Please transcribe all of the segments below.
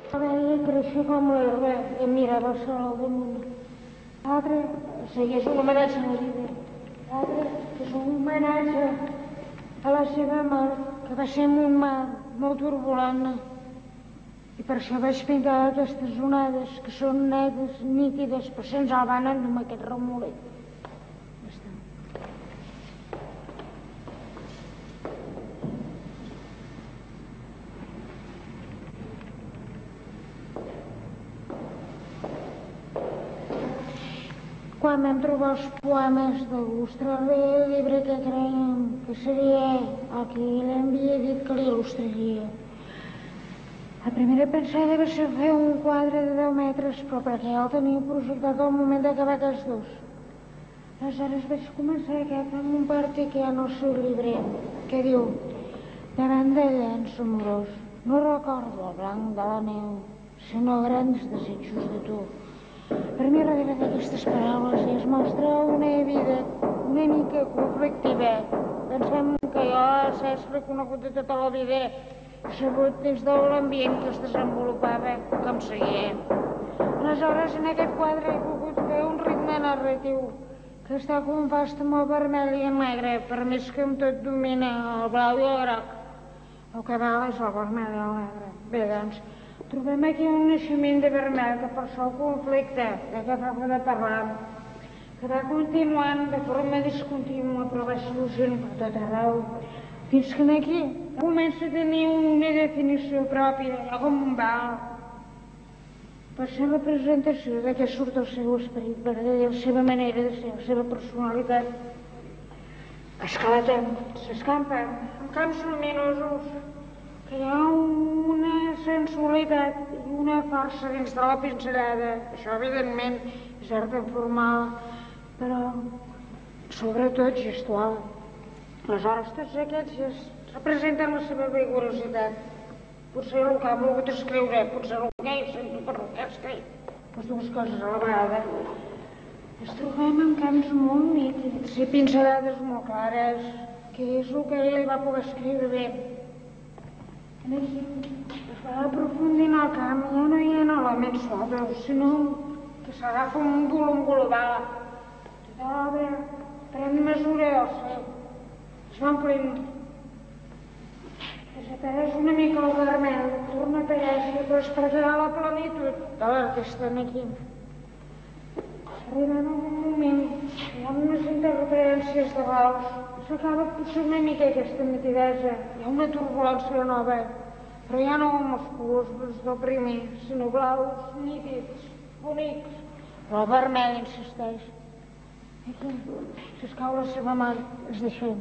Veia créixer com l'herba i em mirava el sol al damunt. L'altre és un homenatge a la vida. L'altre és un homenatge a la seva mort, que va ser en un mar molt turbulent. I per això vaig pintar aquestes onades, que són netes, nítides, però se'ns el van amb aquest remolet. Quan vam trobar els poemes d'il·lustrar-li el llibre que creiem que seria el que ell havia dit que l'il·lustraria. La primera pensada va ser fer un quadre de 10 metres, però perquè ja el tenia projectat al moment d'acabar aquests dos. Aleshores vaig començar aquest amb un partit que hi ha en el seu llibre, que diu: davant de llenç amorós, no recordo el blanc de la neu, sinó grans desitjos de tu. Per mi, darrere d'aquestes paraules es mostra una vida una mica conflictiva. Pensem que jo s'és reconegut de tota la vida, sabut dins de l'ambient que es desenvolupava com seguia. Aleshores, en aquest quadre he pogut fer un ritme narratiu que està compost amb el vermell i el negre, per més que amb tot domina el blau i el groc. El que val és el vermell i el negre. Bé, doncs, trobem aquí un naixement de vermell que per això el conflicte de què acabo de parlar, que va continuant de forma discontínua, però va solucionant per tot arreu, fins que aquí comença a tenir una definició pròpia, com un val. Per ser la presentació de què surt el seu esperit verdader, la seva manera de ser, la seva personalitat. Esclata, s'escampa en camps luminosos, que hi ha una sensualitat i una força dins de la pinzellada. Això, evidentment, és art formal, però sobretot gestual. Aleshores, tots aquests representen la seva vigorositat. Potser el que ha volgut escriure, potser el que ell sento per el que ha escrit, les dues coses a la vegada. Ens trobem en camps molt nítids i pinzellades molt clares, que és el que ell va poder escriure bé. Aquí es va aprofundint el camp, ja no hi ha elements suaus, sinó que s'agafa un volum global. Tota l'obra pren mesura del seu, es va omplint. Desapareix una mica el vermell, torna a aparèixer, però és perquè hi ha la plenitud de l'artista aquí. Arribem a un moment, hi ha unes interferències de blaus, s'acaba potser una mica aquesta nitidesa, hi ha una turbulència nova, però ja no amb els colors del primer, sinó blaus, nítids, bonics, però el vermell insisteix. Aquí, si es cau la seva mà, es deixem.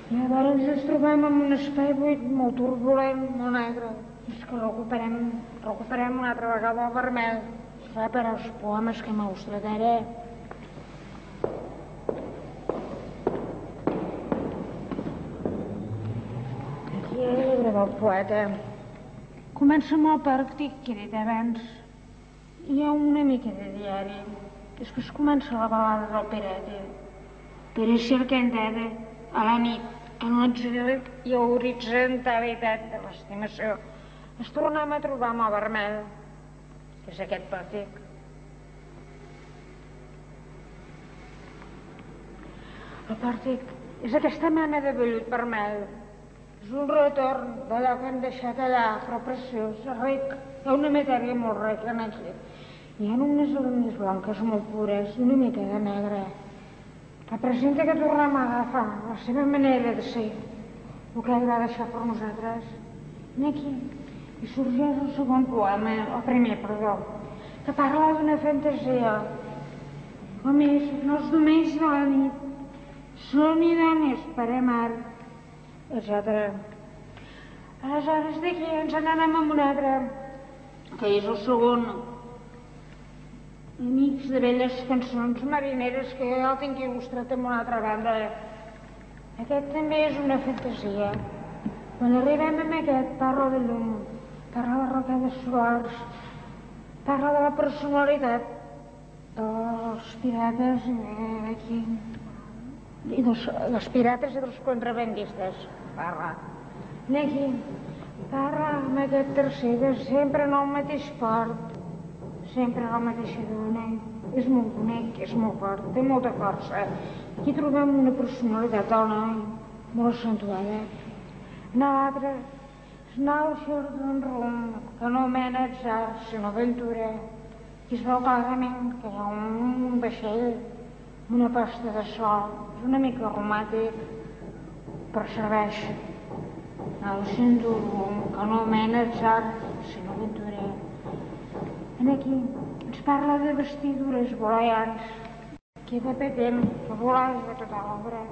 I llavors ens trobem en un espai buit molt turbulent, molt negre. És que recuperem una altra vegada el vermell. Serà per als poemes que m'il·lustraré. Aquí el llibre del poeta. Comença amb el pràctic que he dit abans. Hi ha una mica de diari. Després comença la balada del Perete. Pere Cercantada, a la nit, en l'exili i horizontalitat de l'estimació. Ens tornem a trobar amb el vermell, que és aquest pòrtic. El pòrtic és aquesta mena de vellut vermell. És un retorn d'allò que hem deixat allà, però preciós, ric. Hi ha una matèria molt rica aquí. Hi ha unes línies blanques molt pures i una mica de negre. Representa que tornem a agafar la seva manera de ser, el que ell va deixar per nosaltres. I aquí hi sorgeix el segon poema, el primer, perdó, que parla d'una fantasia. Com és, no els diumenys de la nit, són idonis per amar, etc. Aleshores d'aquí ens n'anem amb un altre, que és el segon. Amics de velles cançons marineres que jo el tinc il·lustrat amb una altra banda. Aquest també és una fantasia. Quan arribem amb aquest, parla de llum, parla de rocades solars, parla de la personalitat dels pirates d'aquí, i dels pirates i dels contrabandistes. Parla. Aquí Parla amb aquest tercer que sempre en el mateix port, sempre en la mateixa dona. És molt bonic, és molt fort, té molta força. Aquí trobem una personalitat del noi, molt accentuada. En l'altre, Schnauzer d'un rumb, que no mena atzar, sinó aventura. I es veu clarament que hi ha un vaixell, una posta de sol, és una mica romàntic, però serveix. Schnauzer d'un rumb, que no mena atzar, sinó aventura. Aquí ens parla de vestidures voleians, que de petent, que volants de tota l'obra.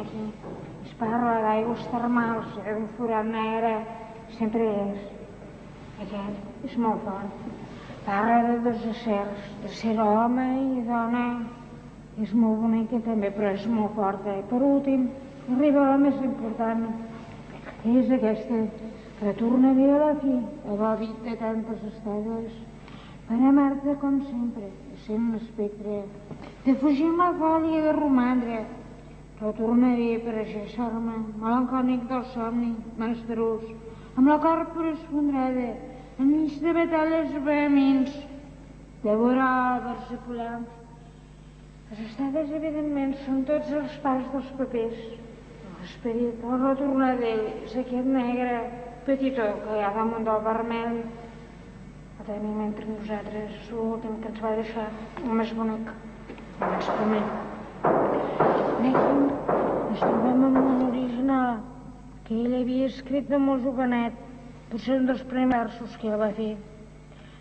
Aquí ens parla d'aigües termals i d'un forat negre, sempre és. Aquest és molt fort. Parla de dos éssers, de ser home i dona. És molt bonica també, però és molt forta. I per últim, arriba la més important, que és aquesta, que torna bé a la fi, a l'hàbit de tantes estades. Per amar-te com sempre, sent l'espectre, de fugir amb la fòlia de romandre, que ho tornaré per ajaçar-me, melancònic del somni, menstruós, amb la còrpora esfondrada, enmig de batalles vehements, devorar àlbers i pollams. Les estades, evidentment, són tots els pas dels papers. L'esperit, el retornar d'ell, és aquest negre petitó que hi ha damunt del vermell. El tenim entre nosaltres, l'últim que ens va deixar, el més bonic, el més bonic. Aquí ens trobem amb un original que ell havia escrit de molt jovenet, potser un dels primers versos que ell va fer.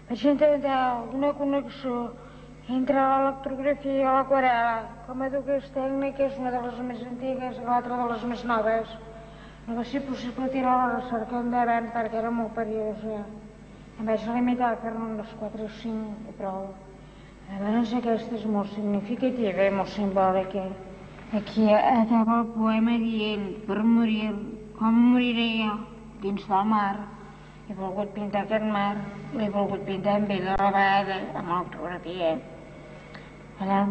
Vaig intentar una connexió entre l'electrografia i l'aquarela, com a dues tècniques, una de les més antigues i l'altra de les més noves. No va ser possible tirar la recerca endavant perquè era molt perillosa. Em vaig limitar a fer-ne unes 4 o 5 i prou. Llavors aquesta és molt significativa i molt simbòlica. Aquí acaba el poema dient, per morir, com moriré jo, dins del mar. He volgut pintar aquest mar, l'he volgut pintar amb ell a la vegada, amb l'autografia. Allà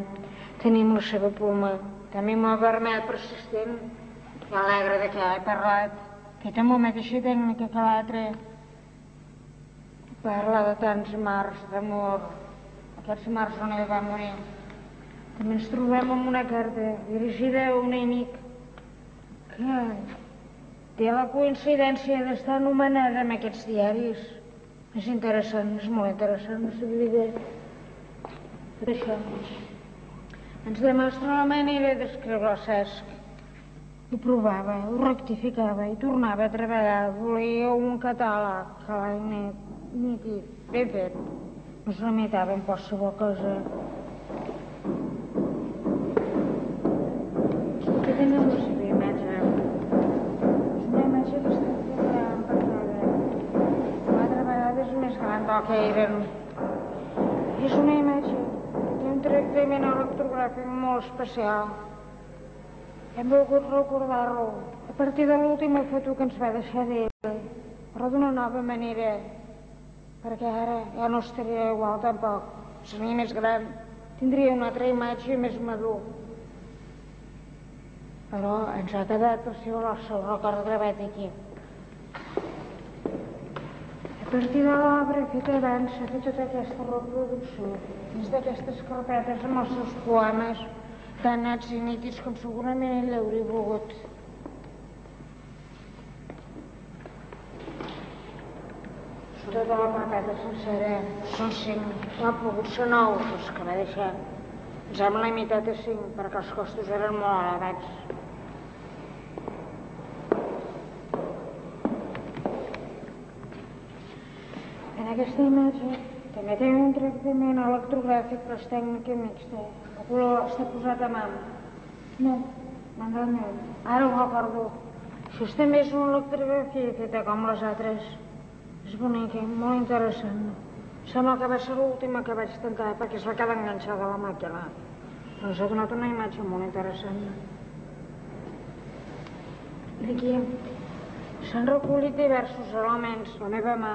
tenim la seva ploma, també molt vermell persistent, que alegre de què he parlat, que té la mateixa tècnica que l'altre. Parla de tants mars d'amor, aquests mars on ell va morir. També ens trobem amb una carta dirigida a un amic que té la coincidència d'estar anomenada en aquests diaris. És interessant, és molt interessant, no sabia dir. Per això ens demostra la manera d'escriure el Cesc. Ho provava, ho rectificava i tornava a treballar. Volia un catàleg que l'any nítid, ben fet, no es limitava en qualsevol cosa. Aquí tenim la seva imatge. És una imatge que està feta en pantalla. 4 vegades més gran del que eren. És una imatge que té un tractament electrogràfic molt especial. Hem volgut recordar-lo a partir de l'última foto que ens va deixar d'ell, però d'una nova manera, perquè ara ja no estaria igual tampoc, seria més gran, tindria una altra imatge més madur. Però ens ha quedat el seu record gravat aquí. A partir de l'obra feta abans s'ha fet tota aquesta reproducció, dins d'aquestes carpetes amb els seus poemes, tan nets i nítids com segurament ell hauria volgut. Tota la carpeta sencera són 5, ha pogut ser 9 els que va deixar. Ens hem limitat a 5 perquè els costos eren molt elevats. En aquesta imatge també té un tractament electrogràfic però és tècnica mixta. El color està posat a mà. No, m'enganyeu. Ara ho recordo. Això també és una electrografia feta com les altres. És bonica, molt interessant. Sembla que va ser l'última que vaig tancar perquè es va quedar enganxada a la màquina. Però s'ha donat una imatge molt interessant. Aquí s'han recollit diversos elements, la meva mà,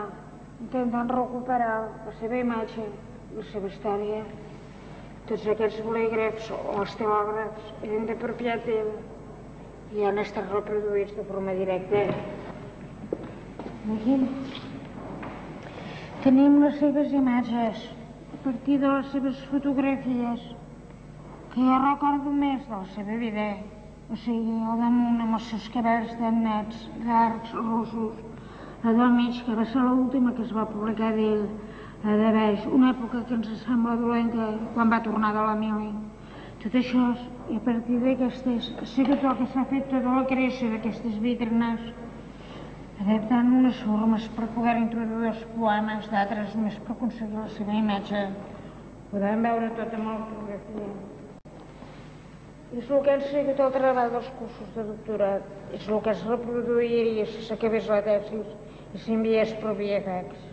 intentant recuperar la seva imatge, la seva història. Tots aquests bolígrafs o estilògrafs eren de propietat teva i han estat reproduïts de forma directa. Aquí tenim les seves imatges a partir de les seves fotografies, que jo recordo més de la seva vida, o sigui, al damunt amb els seus cabells tan nets, llargs, rossos, la del mig, que va ser l'última que es va publicar d'ell, la de baix, una època que ens sembla dolenta, quan va tornar de la mili. Tot això, i a partir d'aquestes, ha sigut el que s'ha fet tota la creació d'aquestes vitrines, adaptant unes formes per poder introduir els poemes, d'altres més per aconseguir la seva imatge. Podem veure tot amb la fotografia. És el que han sigut el treball dels cursos de doctorat, és el que es reproduiria si s'acabés la tesi i s'enviés per VFX.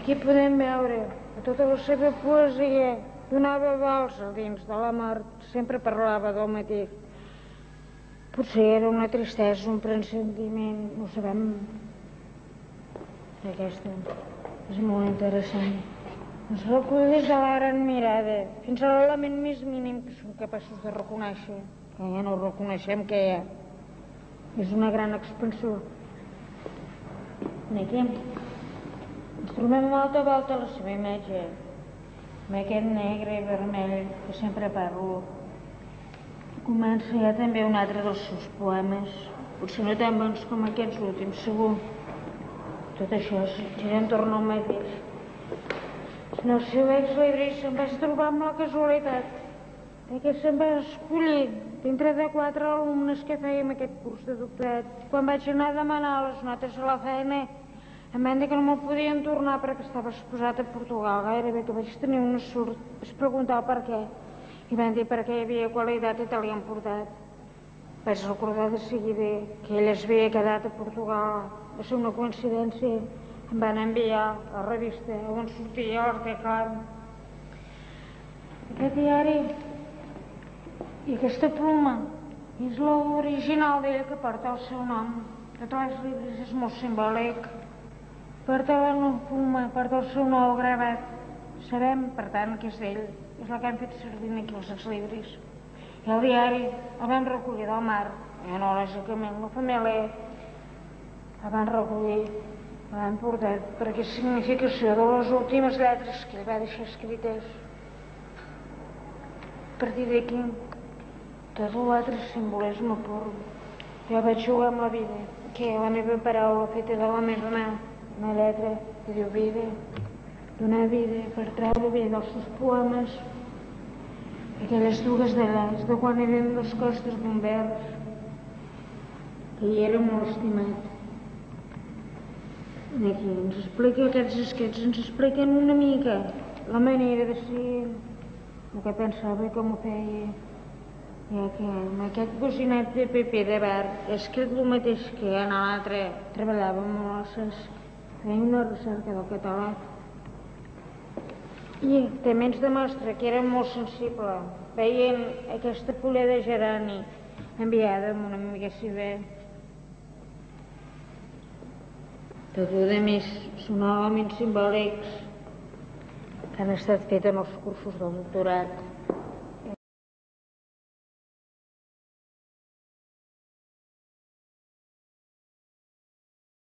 Aquí podem veure que tota la seva poesia donava vols a dins de la mort, sempre parlava del mateix. Potser era una tristesa, un pressentiment, no ho sabem. Aquesta és molt interessant. Ens recull des de la gran mirada, fins a l'element més mínim que som capaços de reconèixer, que ja no reconeixem què hi ha. És una gran expansió. Aquí ens trobem a l'alta volta la seva imatge, amb aquest negre i vermell que sempre parlo. Comença ja també un altre dels seus poemes, potser no tan bons com aquests últims, segur. Tot això gira entorn al mateix. En el seu exlibri se'm vaig trobar amb la casualitat que se'm va escollir dintre de 4 alumnes que fèiem aquest curs de doctorat. Quan vaig anar a demanar les notes a la feina, em van dir que no me'l podien tornar perquè estava exposat a Portugal. Gairebé que vaig tenir una sort. Vaig preguntar el per què. I van dir perquè hi havia qualitat i te l'hi han portat. Vaig recordar de seguida que ell es havia quedat a Portugal. Va ser una coincidència. Em van enviar a la revista on sortia l'article. Aquest diari i aquesta pluma és l'original d'ell que porta el seu nom. Tots els llibres és molt simbòlic. Porta la pluma, porta el seu nom gravat. Sabem, per tant, que és d'ell. És la que han fet servir aquí els exlibris. I el diari el van recollir del mar. I no, lògicament, la família el van recollir, el van portar per aquesta significació de les últimes lletres que ell va deixar escrites. A partir d'aquí, tot l'altre simbolisme pur. Jo vaig jugar amb la vida, que la meva paraula feta de la meva mà, una lletra que diu vida, donar vida per treure vida dels seus poemes, aquelles dues d'elles de quan eren les costes d'Humbert, que hi era molt estimat. Aquí ens explica aquests escrits, ens expliquen una mica la manera de ser, el que pensava i com ho feia. I que amb aquest bocinat de paper de bar he escrit el mateix que en l'altre, treballava amb molses, feia una recerca del català. I també ens demostra que era molt sensible, veient aquesta fulla de gerani enviada amb una amiga seva. Tot el que més són elements simbòlics que han estat fets en els cursos del doctorat.